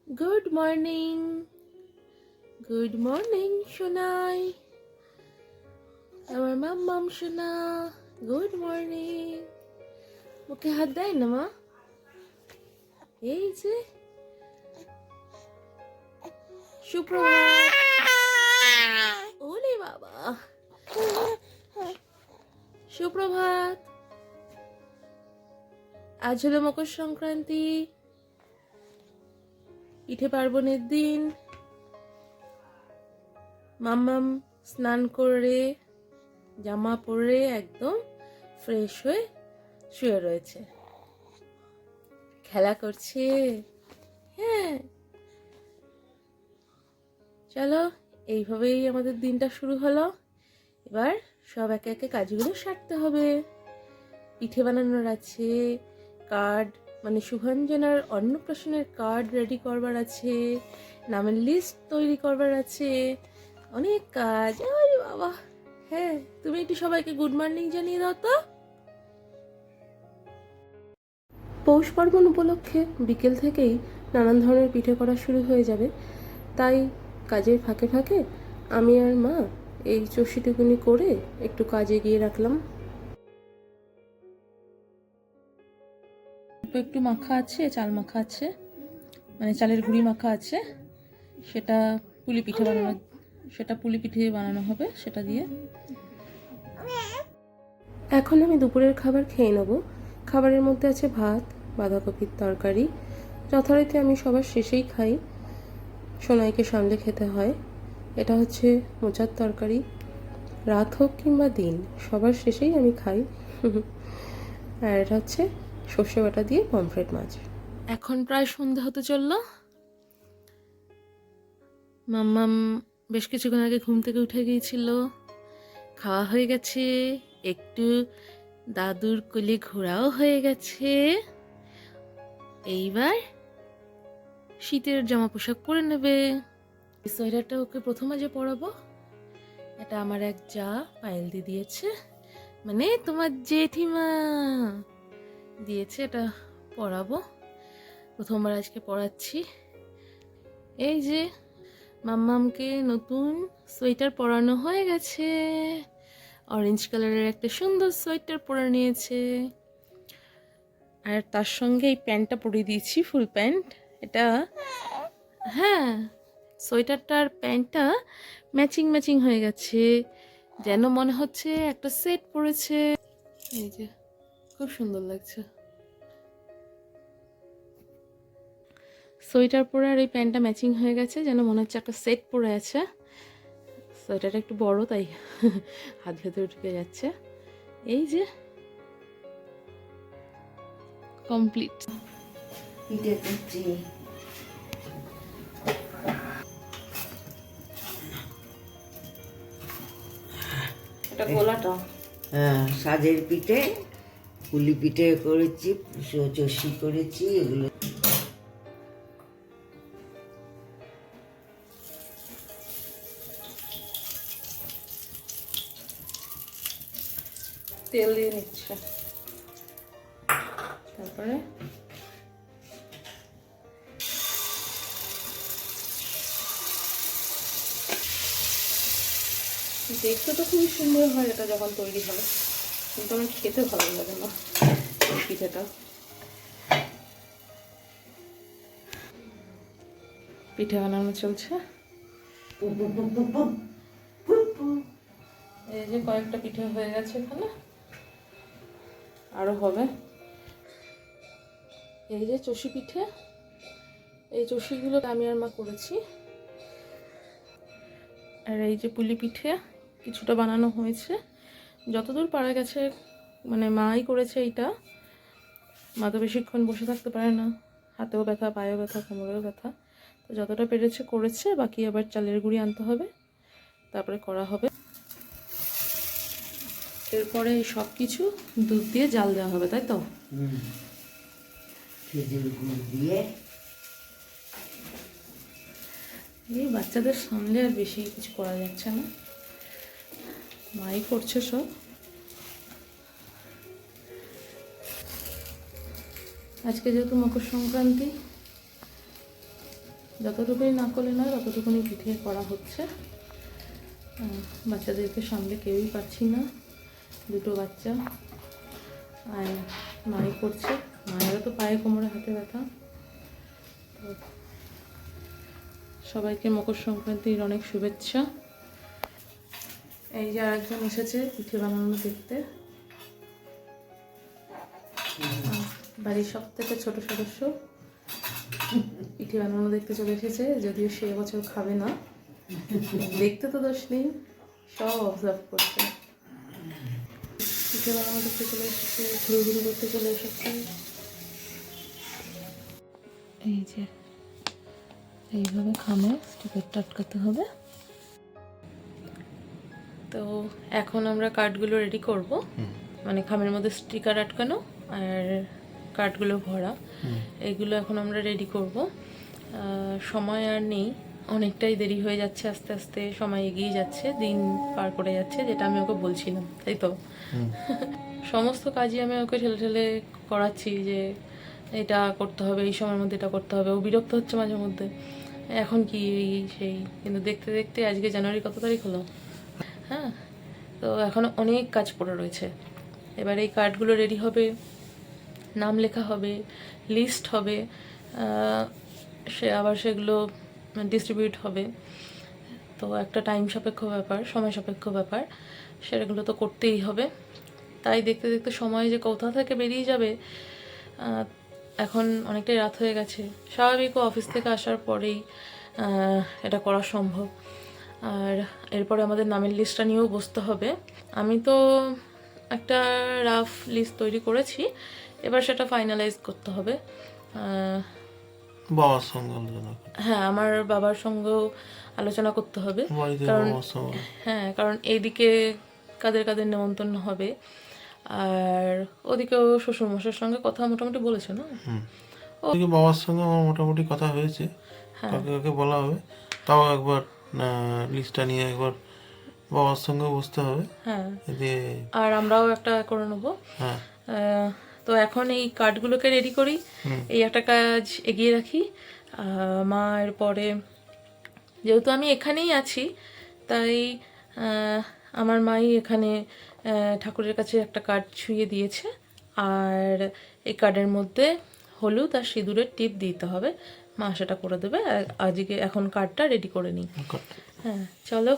Good morning, good morning Sonai, আমার মাম্মাম সোনা। Good morning. মুখে হাত দেয় না মা? এই যে সুপ্রভাত। ওরে বাবা, সুপ্রভাত। আজ হলো মকর সংক্রান্তি, পিঠে পার্বণের দিন। মাম্মাম স্নান করে জামা পরে একদম ফ্রেশ হয়ে শুয়ে রয়েছে, খেলা করছে। হ্যাঁ, চলো, এইভাবেই আমাদের দিনটা শুরু হলো। এবার সব একে একে কাজগুলো সারতে হবে। পিঠে বানানোর আছে, কার্ড মানে শুভাঞ্জনার অন্নপ্রাশনের কার্ড রেডি করবার আছে, নামের লিস্ট তৈরি করবার আছে, অনেক কাজ। আরে বাবা, হ্যাঁ, তুমি একটু সবাইকে গুড মর্নিং জানিয়ে দাও তো। পৌষ পার্বণ উপলক্ষে বিকেল থেকেই নানান ধরনের পিঠে করা শুরু হয়ে যাবে, তাই কাজের ফাঁকে ফাঁকে আমি আর মা এই চষিটুকুনি করে একটু কাজে গিয়ে রাখলাম। একটু মাখা আছে, চাল মাখা আছে, মানে চালের গুঁড়ি মাখা আছে, সেটা পুলি পিঠে বানানো হবে সেটা দিয়ে। এখন আমি দুপুরের খাবার খেয়ে নেব। খাবারের মধ্যে আছে ভাত, বাঁধাকপির তরকারি। যথারীতি আমি সবার শেষেই খাই, সোনাইকে সামলে খেতে হয়। এটা হচ্ছে মোচার তরকারি। রাত হোক কিংবা দিন, সবার শেষেই আমি খাই। আর এটা হচ্ছে সর্ষে বাটা দিয়ে পমফ্রেট মাছ। এখন প্রায় সন্ধ্যা হতে চলল। মাম্মাম বেশ কিছুক্ষণ আগে ঘুম থেকে উঠে গিয়েছিল, খাওয়া হয়ে গেছে, একটু দাদুর কোলে ঘোরাও হয়ে গেছে। এইবার শীতের জামা পোশাক পরে নেবে। সোয়েটারটা ওকে প্রথমে যে পরাবো, এটা আমার এক যা পায়েল দি দিয়েছে, মানে তোমার জেঠিমা দিয়েছে। এটা পরাবো, প্রথমবার আজকে পরাচ্ছি। এই যে মাম্মামকে নতুন সোয়েটার পরানো হয়ে গেছে, অরেঞ্জ কালারের একটা সুন্দর সোয়েটার পরে নিয়েছে। আর তার সঙ্গে এই প্যান্টটা পরিয়ে দিয়েছি, ফুল প্যান্ট এটা। হ্যাঁ, সোয়েটারটা আর প্যান্টটা ম্যাচিং ম্যাচিং হয়ে গেছে, যেন মনে হচ্ছে একটা সেট পরেছে। এই যে খুব সুন্দর লাগছে। সোয়েটার পরে আর এই প্যান্টটা ম্যাচিং হয়ে গেছে, যেন মনে হচ্ছে একটা সেট পরে আছে। সোয়েটারটা একটু বড়, তাই হাত ভেতরে ঢুকে যাচ্ছে। এই যে কমপ্লিট। এটা গোলাটা। হ্যাঁ, সাজের পিঠে, পুলি পিঠে করেছি, চষি করেছি, এগুলো তেল দিয়ে নিচ্ছে, তারপরে দেখতে তো খুবই সুন্দর হয় এটা যখন তৈরি হয়, কিন্তু আমার খেতে ভালো লাগে না এই পিঠেটা। পিঠে বানানো চলছে। এই যে কয়েকটা পিঠে হয়ে গেছে, এখানে আরো হবে। এই যে চষি পিঠে, এই চষিগুলো আমি আর মা করেছি। আর এই যে পুলি পিঠে কিছুটা বানানো হয়েছে, যতদূর পারা গেছে, মানে মাই করেছে এইটা। মা তো বেশিক্ষণ বসে থাকতে পারে না, হাতেও ব্যথা, পায়েও ব্যথা, কোমরেও ব্যথা, তো যতটা পেরেছে করেছে। বাকি আবার চালের গুঁড়ি আনতে হবে, তারপরে করা হবে। এরপরে সব কিছু দুধ দিয়ে জাল দেওয়া হবে, তাই তো? খেজুর গুড় দিয়ে। এই বাচ্চাদের সামনে আর বেশি কিছু করা যাচ্ছে না, মাই করছে সব। আজকে যেহেতু মকর সংক্রান্তি, যতটুকুনি না করলে নয় ততটুকুনি পিঠে করা হচ্ছে। বাচ্চাদেরকে সামলে কেউই পাচ্ছি না, দুটো বাচ্চা, আর মাই করছে। মায়েরও তো পায়ে কোমরে হাতে ব্যথা। তো সবাইকে মকর সংক্রান্তির অনেক শুভেচ্ছা। এই যে আরেকজন এসেছে পিঠে বানানো দেখতে, বাড়ির সব থেকে ছোট সদস্য পিঠে বানানো দেখতে চলে এসেছে, যদিও সে বছর খাবে না। দেখতে তো দোষ নেই, সব অবজার্ভ করছে। পিঠে বানানো দেখতে চলে এসেছে, ঘুরঘুরি করতে চলে এসেছে। এই যে এইভাবে খামে স্টিকারটা আটকাতে হবে। তো এখন আমরা কার্ডগুলো রেডি করব, মানে খামের মধ্যে স্টিকার আটকানো আর কার্ডগুলো ভরা, এইগুলো এখন আমরা রেডি করব। সময় আর নেই, অনেকটাই দেরি হয়ে যাচ্ছে, আস্তে আস্তে সময় এগিয়ে যাচ্ছে, দিন পার করে যাচ্ছে, যেটা আমি ওকে বলছিলাম, তাই তো। সমস্ত কাজই আমি ওকে ঠেলে ঠেলে করাচ্ছি যে এটা করতে হবে, এই সময়ের মধ্যে এটা করতে হবে। ও বিরক্ত হচ্ছে মাঝে মধ্যে, এখন কি এই সেই, কিন্তু দেখতে দেখতে আজকে জানুয়ারি কত তারিখ হলো, হ্যাঁ, তো এখনও অনেক কাজ পড়ে রয়েছে। এবার এই কার্ডগুলো রেডি হবে, নাম লেখা হবে, লিস্ট হবে, সেগুলো ডিস্ট্রিবিউট হবে। তো একটা টাইম সাপেক্ষ ব্যাপার, সময় সাপেক্ষ ব্যাপার, সেগুলো তো করতেই হবে। তাই দেখতে দেখতে সময় যে কোথা থেকে বেরিয়ে যাবে। এখন অনেকটাই রাত হয়ে গেছে, স্বাভাবিক অফিস থেকে আসার পরেই এটা করা সম্ভব। আর এরপরে আমাদের নামের লিস্টটা নিয়েও বসতে হবে। আমি তো একটা রাফ লিস্ট তৈরি করেছি, এবার সেটা ফাইনালাইজ করতে হবে। বাবার সঙ্গে আলোচনা, হ্যাঁ, আমার বাবার সঙ্গেও আলোচনা করতে হবে, কারণ কারণ এইদিকে কাদের কাদের নেমন্তন্ন হবে, আর ওদিকেও শ্বশুরমশাইয়ের সঙ্গে কথা মোটামুটি বলেছে না। ওদিকে বাবার সঙ্গে আমার মোটামুটি কথা হয়েছে, কাকে কাকে বলা হবে। তাও একবার লিস্টটা নিয়ে একবার বাবার সঙ্গে বসতে হবে। হ্যাঁ, দিয়ে আর আমরাও একটা করে নেবো। হ্যাঁ, তো এখন এই কার্ডগুলোকে রেডি করি, এই একটা কাজ এগিয়ে রাখি। মা এরপরে, যেহেতু আমি এখানেই আছি, তাই আমার মাই এখানে ঠাকুরের কাছে একটা কার্ড ছুঁয়ে দিয়েছে, আর এই কার্ডের মধ্যে হলুদ আর সিঁদুরের টিপ দিতে হবে। মা সেটা করে দেবে। আজকে এখন কার্ডটা রেডি করে নিই। হ্যাঁ, চলো,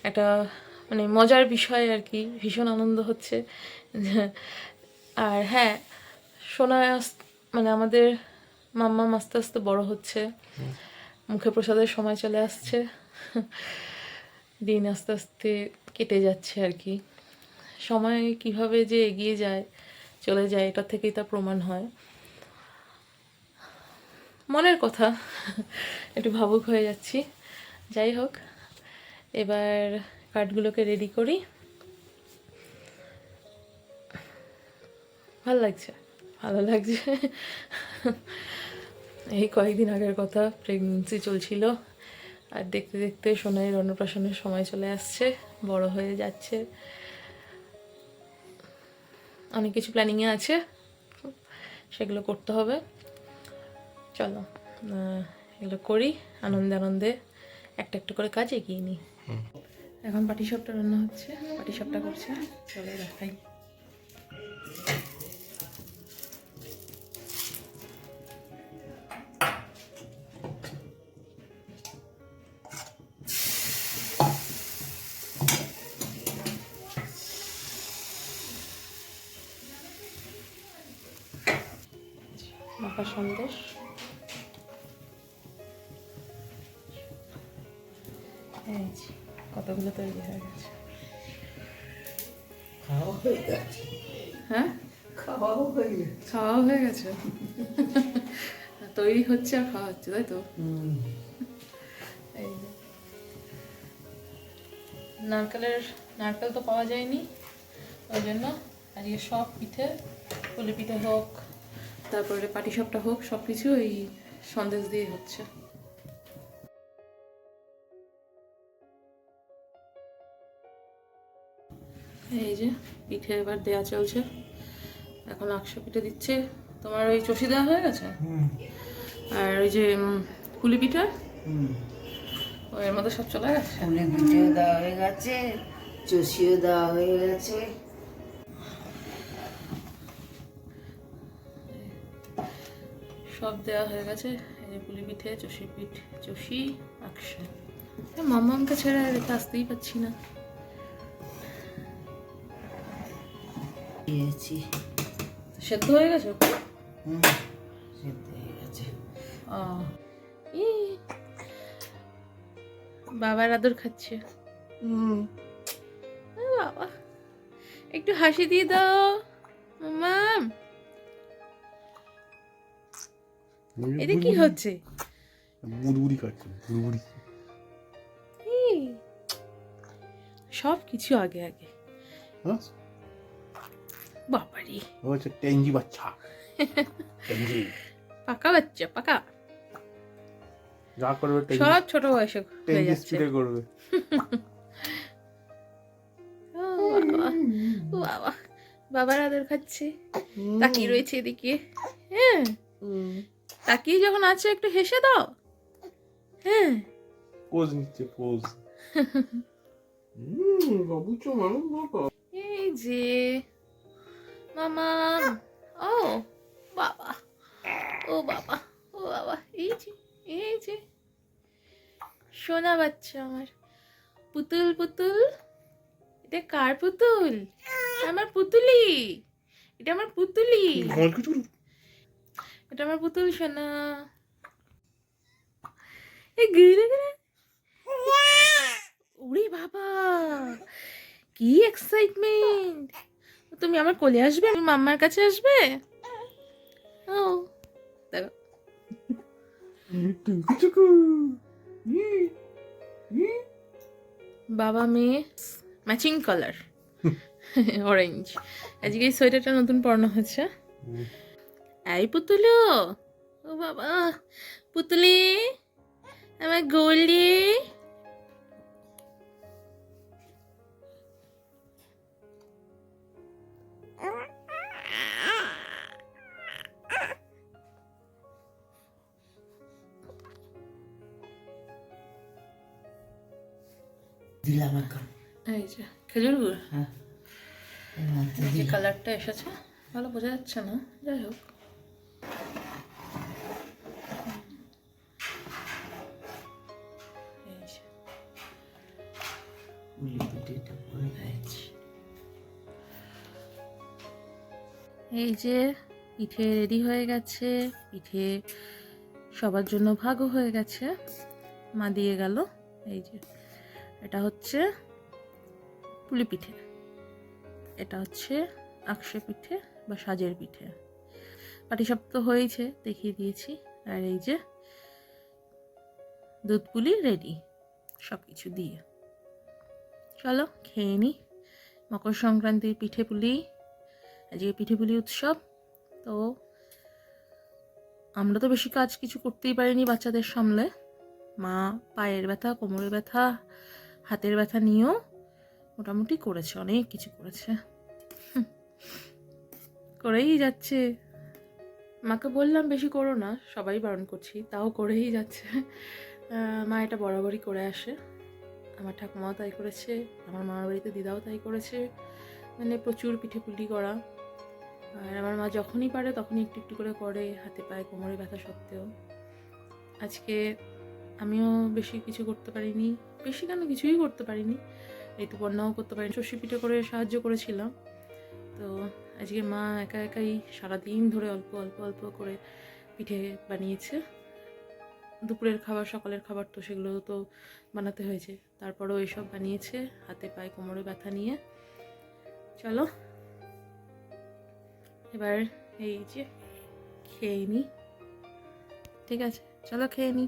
একটা মানে মজার বিষয় আর কি, ভীষণ আনন্দ হচ্ছে। আর হ্যাঁ, মানে আমাদের মাম্মা আস্তে আস্তে বড় হচ্ছে, মুখে প্রসাদের সময় চলে আসছে, দিন আস্তে আস্তে কেটে যাচ্ছে আর কি। সময় কিভাবে যে এগিয়ে যায়, চলে যায়, এটা থেকেই তা প্রমাণ হয়। মনের কথা, একটু ভাবুক হয়ে যাচ্ছি। যাই হোক, এবার কার্ডগুলোকে রেডি করি। ভালো লাগছে। এই কয়েকদিন আগের কথা, প্রেগনেন্সি চলছিল, আর দেখতে দেখতে সোনাইয়ের অন্নপ্রাশনের সময় চলে আসছে, বড় হয়ে যাচ্ছে, অনেক কিছু প্ল্যানিংয়ে আছে, সেগুলো করতে হবে। চলো, এগুলো করি, আনন্দে আনন্দে একটা একটা করে কাজ এগিয়ে নিই। এখন পাটিসাপটা রান্না হচ্ছে, পাটিসাপটা করছে, চলো দেখাই। মাখা সন্দেশ, কতগুলো তৈরি হয়ে গেছে। খাওয়া হয়ে গেছে, হ্যাঁ, খাওয়াও হয়ে গেছে। খাওয়া হয়ে গেছে, তৈরি হচ্ছে আর খাওয়া হচ্ছে, তাই তো। এই যে নারকেল তো পাওয়া যায়নি, ওই জন্য আজকে সব পিঠে, পুলি পিঠে হোক, তারপরে পাটিসাপটা হোক, সব কিছু এই সন্দেশ দিয়ে হচ্ছে। এই যে পিঠে এবার দেয়া চলছে, এখন 100 পিঠে দিচ্ছে। তোমার ওই চষি দেওয়া হয়ে গেছে, আর ওই যে পুলি পিঠা হুম, ও এর মধ্যে সব চলে গেছে। পুলি পিঠেও দেওয়া হয়ে গেছে, চষিও দেওয়া হয়ে গেছে। সব দেওয়া হয়ে গেছে। এই যে পুলি পিঠে, চষি আকশে। মামামকে ছেড়ে আর রেখে আসতেই পারছি না। দিয়েছি। সেদ্ধ হয়ে গেছে ওকে? হুম, সেদ্ধ হয়ে গেছে। ই, বাবার আদর খাচ্ছে। ও বাবা, একটু হাসি দিয়ে দাও মাম। এটা কি হচ্ছে? বুড়বুড়ি খাচ্ছে, বুড়বুড়ি। ই, সব কিছু আগে আগে। হ্যাঁ, বাবারি, ও হচ্ছে টেঞ্জি বাচ্চা। টেঞ্জি পাকা বাচ্চা, পাকা। যা করবে সব ছোট বয়সে হয়ে টেঞ্জি যাচ্ছে। স্পিডে করবে। ও বাবা, ও বাবা, বাবার আদর খাচ্ছে। তাকিয়ে রয়েছে এদিকে। হ্যাঁ, তাকিয়ে যখন আছে একটু হেসে দাও। হ্যাঁ, পোজ নিচ্ছে, পোজ। বাবুচো মামা বাবা। এই যে মামা। ও বাবা, ও বাবা, ও বাবা, এই যে সোনা বাচ্চা আমার। পুতুল পুতুল, এটা কার পুতুল? আমার পুতুলি, এটা আমার পুতুলি, এটা আমার পুতুল সোনা। এই গিলে গিলে, ওরে বাবা, কি এক্সাইটমেন্ট! তুমি আমার কোলে আসবে, আমি মাম্মার কাছে আসবে? ও দেখো, বাবা মেয়ে ম্যাচিং কালার, অরেঞ্জ। আজকে এই সোয়েটারটা নতুন পরানো হয়েছে। এই পুতুলু, ও বাবা, পুতুলি, আমার গোলি। দিলাম এখন। এই যে খেজুর গুড়, হ্যাঁ, এর মধ্যে যে দিলাম। কালারটা এসেছে ভালো বোঝা যাচ্ছে না, যাই হোক। এই যে, পুলি পিঠেটা করে দিয়েছি। এই যে পিঠে রেডি হয়ে গেছে। পিঠে সবার জন্য ভাগও হয়ে গেছে, মা দিয়ে গেল। এই যে এটা হচ্ছে পুলি পিঠে, এটা হচ্ছে আকশে পিঠে বা সাজের পিঠে। পাটিসাপটা তো হয়েছে, দেখিয়ে দিয়েছি। আর এই যে দুধ পুলি রেডি, সব কিছু দিয়ে। চলো খেয়ে নি। মকর সংক্রান্তির পিঠে পুলি, আজকে পিঠে পুলি উৎসব। তো আমরা তো বেশি কাজ কিছু করতেই পারিনি বাচ্চাদের সামলে। মা পায়ের ব্যথা, কোমরের ব্যথা, হাতের ব্যথা নিয়েও মোটামুটি করেছে, অনেক কিছু করেছে। করেই যাচ্ছে। মাকে বললাম বেশি করো না, সবাই বারণ করছি, তাও করেই যাচ্ছে। মা এটা বরাবরই করে আসে। আমার ঠাকুমাও তাই করেছে, আমার মামার বাড়িতে দিদাও তাই করেছে। মানে প্রচুর পিঠে পুলি করা। আর আমার মা যখনই পারে তখনই একটু একটু করে করে, হাতে পায়ে কোমরে ব্যথা সত্ত্বেও। আজকে আমিও বেশি কিছু করতে পারিনি, বেশি কেন কিছুই করতে পারিনি, ঋতুপর্ণাও করতে পারিনি, ষষ্ঠী পিঠে করে সাহায্য করেছিলাম। তো আজকে মা একা একাই সারাদিন ধরে অল্প অল্প অল্প করে পিঠে বানিয়েছে। দুপুরের খাবার, সকালের খাবার তো সেগুলো তো বানাতে হয়েছে, তারপরেও এসব বানিয়েছে হাতে পায়ে কোমরে ব্যথা নিয়ে। চলো এবার এই যে খেয়ে নি। ঠিক আছে, চলো খেয়ে নি।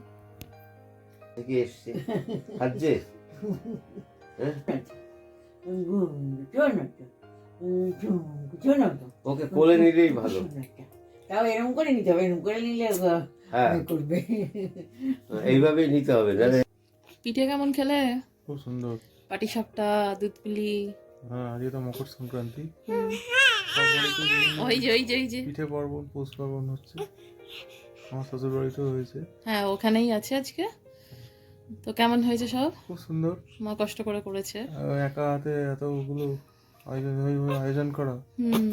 থেকে এসছে খাচ্ছে ওকে কোলে নিলেই ভালো। তাও এরকম করে নিতে হবে, এরকম করে নিলে হ্যাঁ করবে। এইভাবেই নিতে হবে না। পিঠে কেমন খেলে? খুব সুন্দর। পাটিসাপটা, দুধ পুলি। হ্যাঁ, আজকে তো মকর সংক্রান্তি। হুম। সব বাড়িতে বিভিন্ন ওই যে পিঠে পার্বণ, পৌষ পার্বণ হচ্ছে। আমার শ্বশুর বাড়িতেও হয়েছে। হ্যাঁ, ওখানেই আছে আজকে। তো কেমন হয়েছে সব? খুব সুন্দর। মা কষ্ট করে করেছে। একা হাতে এতগুলো আয়োজন করা হুম